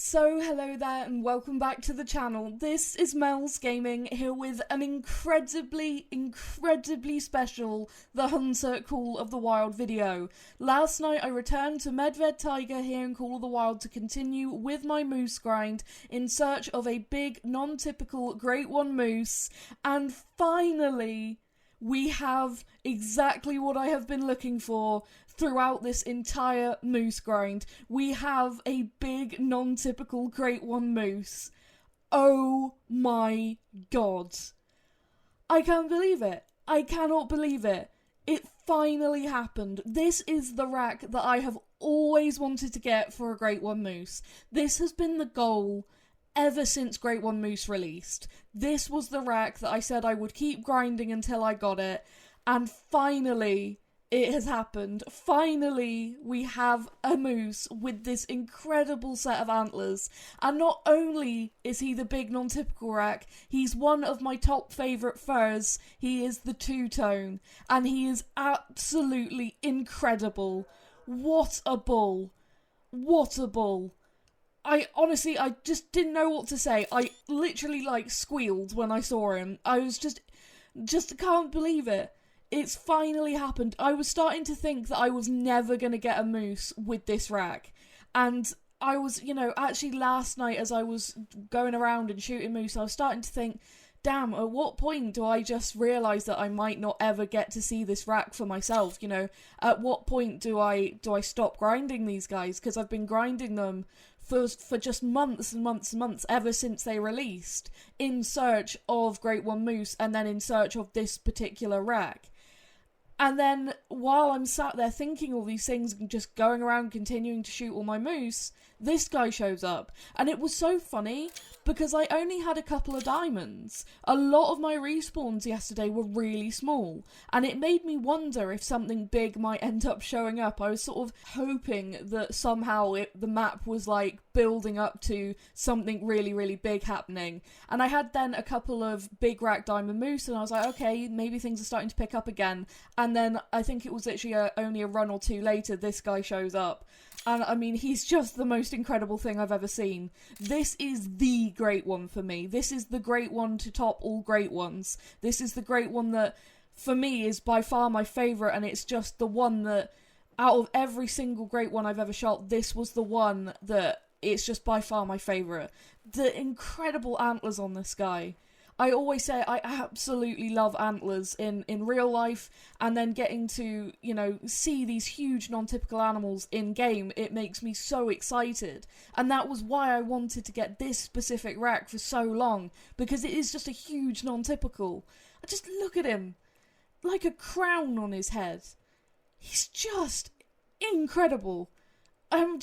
So hello there and welcome back to the channel. This is Mel's Gaming here with an incredibly special The Hunter Call of the Wild video. Last night I returned to Medved Tiger here in Call of the Wild to continue with my moose grind in search of a big non-typical Great One moose, and finally we have exactly what I have been looking for throughout this entire moose grind. We have a big non-typical Great One moose. Oh my god. I can't believe it. I cannot believe it. It finally happened. This is the rack that I have always wanted to get for a Great One moose. This has been the goal ever since Great One Moose released. This was the rack that I said I would keep grinding until I got it, and finally it has happened. Finally we have a moose with this incredible set of antlers, and not only is he the big non-typical rack, he's one of my top favourite furs. He is the two-tone, and he is absolutely incredible. What a bull. What a bull. I just didn't know what to say. I literally, squealed when I saw him. I was just can't believe it. It's finally happened. I was starting to think that I was never going to get a moose with this rack. And I was, actually last night as I was going around and shooting moose, I was starting to think, damn, at what point do I just realise that I might not ever get to see this rack for myself? At what point do I stop grinding these guys? Because I've been grinding them for just months and months and months, ever since they released, in search of Great One Moose, and then in search of this particular rack. And then, while I'm sat there thinking all these things, and just going around continuing to shoot all my moose, this guy shows up. And it was so funny, because I only had a couple of diamonds. A lot of my respawns yesterday were really small, and it made me wonder if something big might end up showing up. I was sort of hoping that somehow the map was building up to something really big happening. And I had then a couple of big rack diamond moose, and I was like, okay, maybe things are starting to pick up again. And then I think it was literally only a run or two later, this guy shows up. And I mean, he's just the most incredible thing I've ever seen. This is the Great One for me. This is the Great One to top all Great Ones. This is the Great One that, for me, is by far my favourite, and it's just the one that, out of every single Great One I've ever shot, this was the one that it's just by far my favourite. The incredible antlers on this guy. I always say I absolutely love antlers in real life, and then getting to, see these huge non-typical animals in game, it makes me so excited. And that was why I wanted to get this specific rack for so long, because it is just a huge non-typical. Just look at him, like a crown on his head. He's just incredible. I'm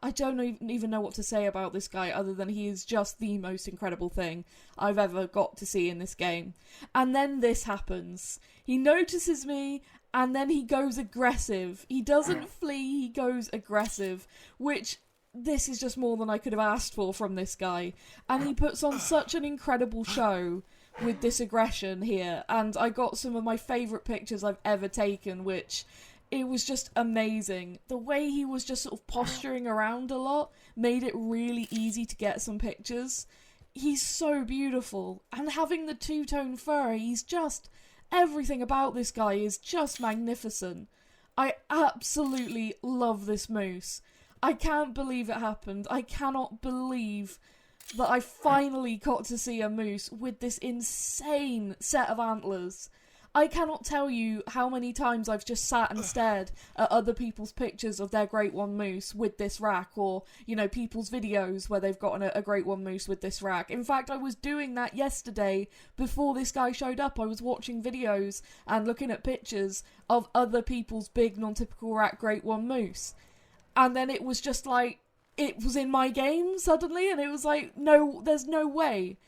I don't even know what to say about this guy other than he is just the most incredible thing I've ever got to see in this game. And then this happens. He notices me, and then he goes aggressive. He doesn't flee, he goes aggressive, which this is just more than I could have asked for from this guy. And he puts on such an incredible show with this aggression here, and I got some of my favourite pictures I've ever taken, which... it was just amazing. The way he was just sort of posturing around a lot made it really easy to get some pictures. He's so beautiful. And having the two-tone fur, he's just... everything about this guy is just magnificent. I absolutely love this moose. I can't believe it happened. I cannot believe that I finally got to see a moose with this insane set of antlers. I cannot tell you how many times I've just sat and stared at other people's pictures of their Great One moose with this rack, or, people's videos where they've gotten a Great One moose with this rack. In fact, I was doing that yesterday before this guy showed up. I was watching videos and looking at pictures of other people's big non-typical rack Great One moose. And then it was just it was in my game suddenly, and it was no, there's no way.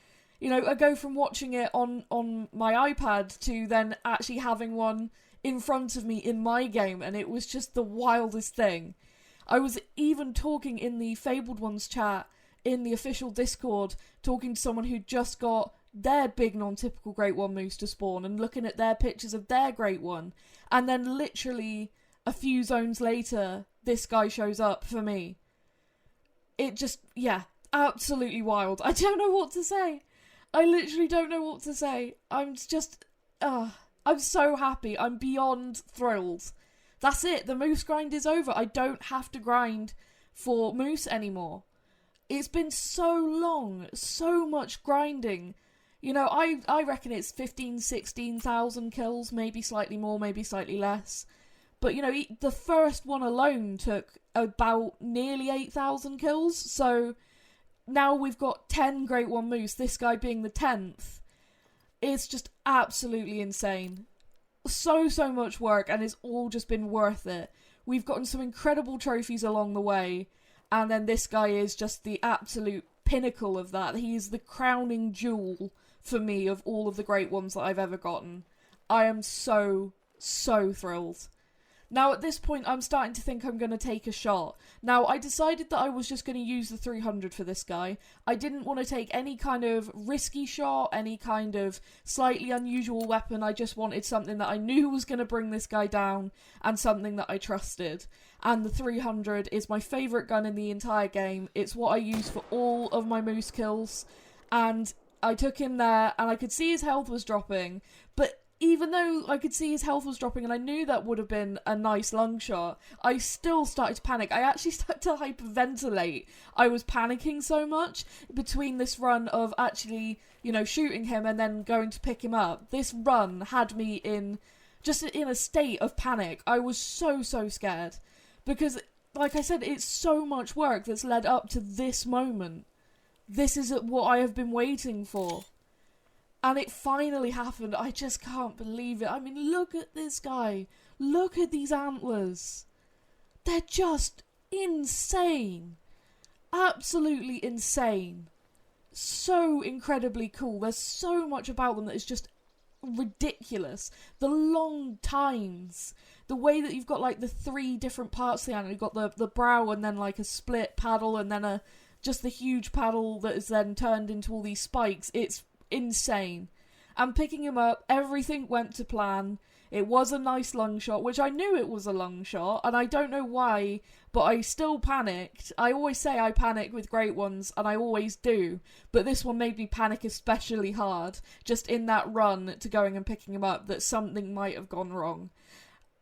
I go from watching it on my iPad to then actually having one in front of me in my game, and it was just the wildest thing. I was even talking in the Fabled Ones chat in the official Discord, talking to someone who just got their big non-typical Great One moose to spawn, and looking at their pictures of their Great One, and then literally a few zones later, this guy shows up for me. it just, yeah, absolutely wild. I don't know what to say. I literally don't know what to say. I'm just, I'm so happy. I'm beyond thrilled. That's it. The moose grind is over. I don't have to grind for moose anymore. It's been so long, so much grinding. You know, I reckon it's 15, 16,000 kills, maybe slightly more, maybe slightly less. But, you know, the first one alone took about nearly 8,000 kills, so now we've got 10 Great One Moose, this guy being the 10th. It's just absolutely insane. So much work, and it's all just been worth it. We've gotten some incredible trophies along the way, and then this guy is just the absolute pinnacle of that. He is the crowning jewel for me of all of the great ones that I've ever gotten. I am so thrilled. Now at this point I'm starting to think I'm going to take a shot. Now I decided that I was just going to use the 300 for this guy. I didn't want to take any kind of risky shot, any kind of slightly unusual weapon. I just wanted something that I knew was going to bring this guy down and something that I trusted. And the 300 is my favourite gun in the entire game. It's what I use for all of my moose kills. And I took him there and I could see his health was dropping, but even though I could see his health was dropping and I knew that would have been a nice lung shot, I still started to panic. I actually started to hyperventilate. I was panicking so much between this run of actually, you know, shooting him and then going to pick him up. This run had me in a state of panic. I was so scared. Because, like I said, it's so much work that's led up to this moment. This is what I have been waiting for. And it finally happened. I just can't believe it. I mean, look at this guy. Look at these antlers. They're just insane. Absolutely insane. So incredibly cool. There's so much about them that is just ridiculous. The long tines. The way that you've got like the 3 different parts of the antler. You've got the brow and then like a split paddle and then just the huge paddle that is then turned into all these spikes. It's insane. And picking him up, everything went to plan. It was a nice lung shot, which I knew it was a lung shot, and I don't know why, but I still panicked. I always say I panic with great ones, and I always do, but this one made me panic especially hard, just in that run to going and picking him up, that something might have gone wrong.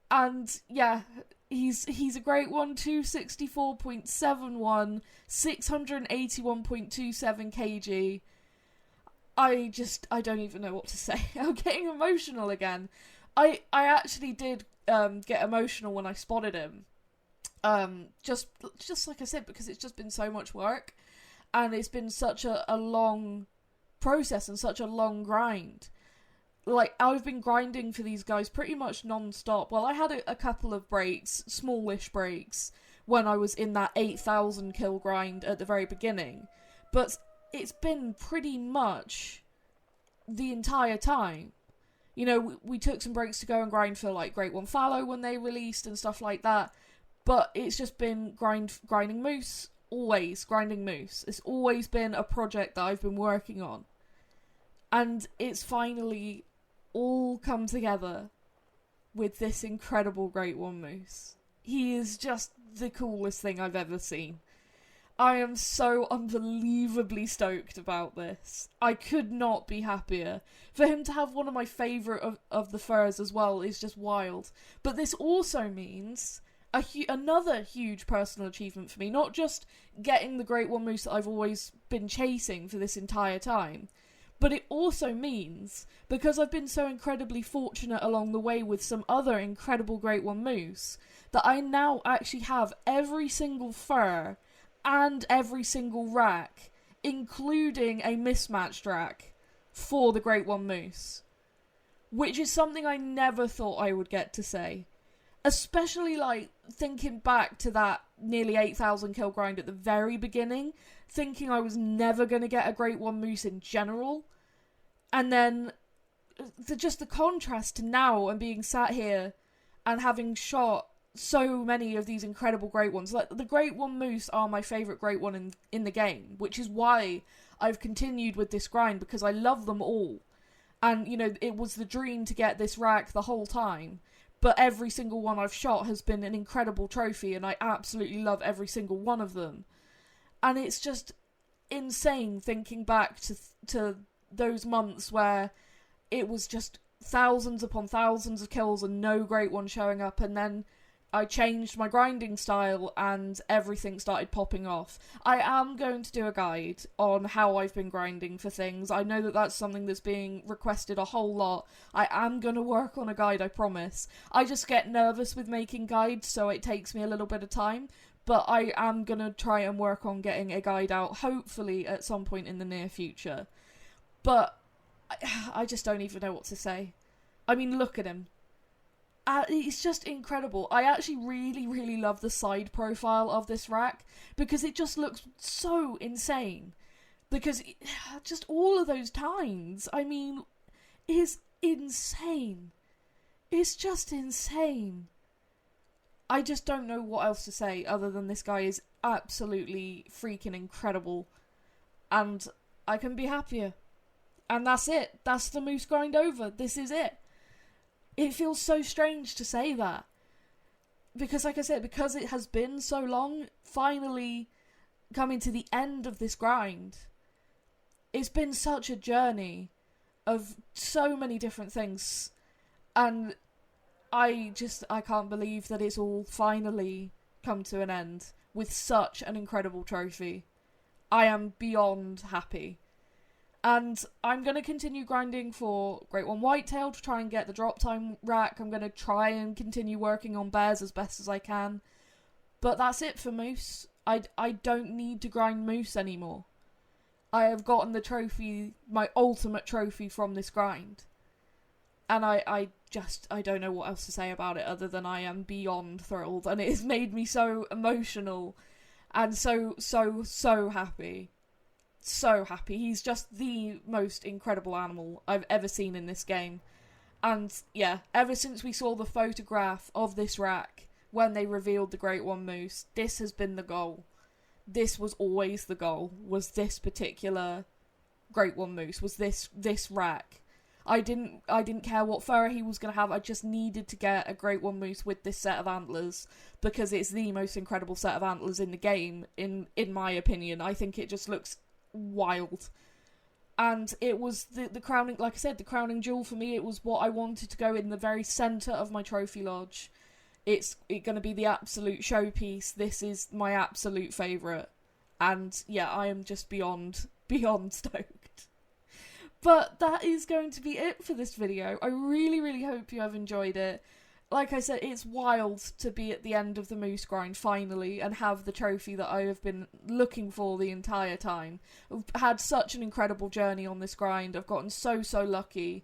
And yeah, he's a great one, 264.71, 681.27 kg. I don't even know what to say. I'm getting emotional again. I actually did get emotional when I spotted him. Just like I said, because it's just been so much work, and it's been such a long process and such a long grind. Like, I've been grinding for these guys pretty much non-stop. Well, I had a couple of breaks, smallish breaks, when I was in that 8,000 kill grind at the very beginning. But it's been pretty much the entire time. You know, we took some breaks to go and grind for, like, Great One Fallow when they released and stuff like that. But it's just been grinding moose, always grinding moose. It's always been a project that I've been working on. And it's finally all come together with this incredible Great One Moose. He is just the coolest thing I've ever seen. I am so unbelievably stoked about this. I could not be happier. For him to have one of my favourite of the furs as well is just wild. But this also means another huge personal achievement for me. Not just getting the Great One Moose that I've always been chasing for this entire time. But it also means, because I've been so incredibly fortunate along the way with some other incredible Great One Moose, that I now actually have every single fur and every single rack, including a mismatched rack, for the Great One Moose. Which is something I never thought I would get to say. Especially, like, thinking back to that nearly 8,000 kill grind at the very beginning, thinking I was never going to get a Great One Moose in general. And then, just the contrast to now and being sat here and having shot so many of these incredible great ones. Like, the Great One Moose are my favourite great one in the game, which is why I've continued with this grind, because I love them all. And, you know, it was the dream to get this rack the whole time, but every single one I've shot has been an incredible trophy, and I absolutely love every single one of them. And it's just insane thinking back to those months where it was just thousands upon thousands of kills and no Great One showing up, and then I changed my grinding style and everything started popping off. I am going to do a guide on how I've been grinding for things. I know that that's something that's being requested a whole lot. I am going to work on a guide, I promise. I just get nervous with making guides, so it takes me a little bit of time. But I am going to try and work on getting a guide out, hopefully at some point in the near future. But I just don't even know what to say. I mean, look at him. It's just incredible. I actually really, really love the side profile of this rack because it just looks so insane. Because just all of those tines, I mean, is insane. It's just insane. I just don't know what else to say other than this guy is absolutely freaking incredible. And I couldn't be happier. And that's it. That's the Moose grind over. This is it. It feels so strange to say that. Because like I said, because it has been so long, finally coming to the end of this grind. It's been such a journey of so many different things. And I can't believe that it's all finally come to an end with such an incredible trophy. I am beyond happy. And I'm going to continue grinding for Great One Whitetail to try and get the drop time rack. I'm going to try and continue working on bears as best as I can. But that's it for Moose. I don't need to grind Moose anymore. I have gotten the trophy, my ultimate trophy from this grind. And I don't know what else to say about it other than I am beyond thrilled. And it has made me so emotional and so happy. So happy. He's just the most incredible animal I've ever seen in this game. And yeah, ever since we saw the photograph of this rack when they revealed the Great One Moose, this has been the goal. This was always the goal, was this particular Great One Moose, was this rack. I didn't care what fur he was going to have, I just needed to get a Great One Moose with this set of antlers, because it's the most incredible set of antlers in the game, in my opinion. I think it just looks wild. And it was the crowning, like I said, the crowning jewel for me. It was what I wanted to go in the very centre of my trophy lodge. It's going to be the absolute showpiece. This is my absolute favourite. And yeah, I am just beyond stoked. But that is going to be it for this video. I really, really hope you have enjoyed it. Like I said, it's wild to be at the end of the Moose grind finally and have the trophy that I have been looking for the entire time. I've had such an incredible journey on this grind. I've gotten so lucky.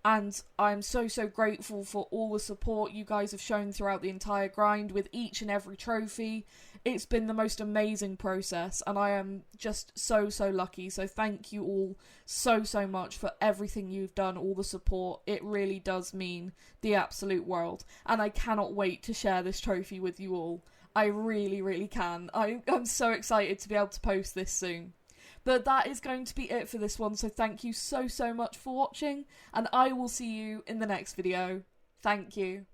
And I'm so grateful for all the support you guys have shown throughout the entire grind with each and every trophy. It's been the most amazing process, and I am just so lucky. So thank you all so much for everything you've done, all the support. It really does mean the absolute world. And I cannot wait to share this trophy with you all. I really can. I'm so excited to be able to post this soon. But that is going to be it for this one, so thank you so much for watching, and I will see you in the next video. Thank you.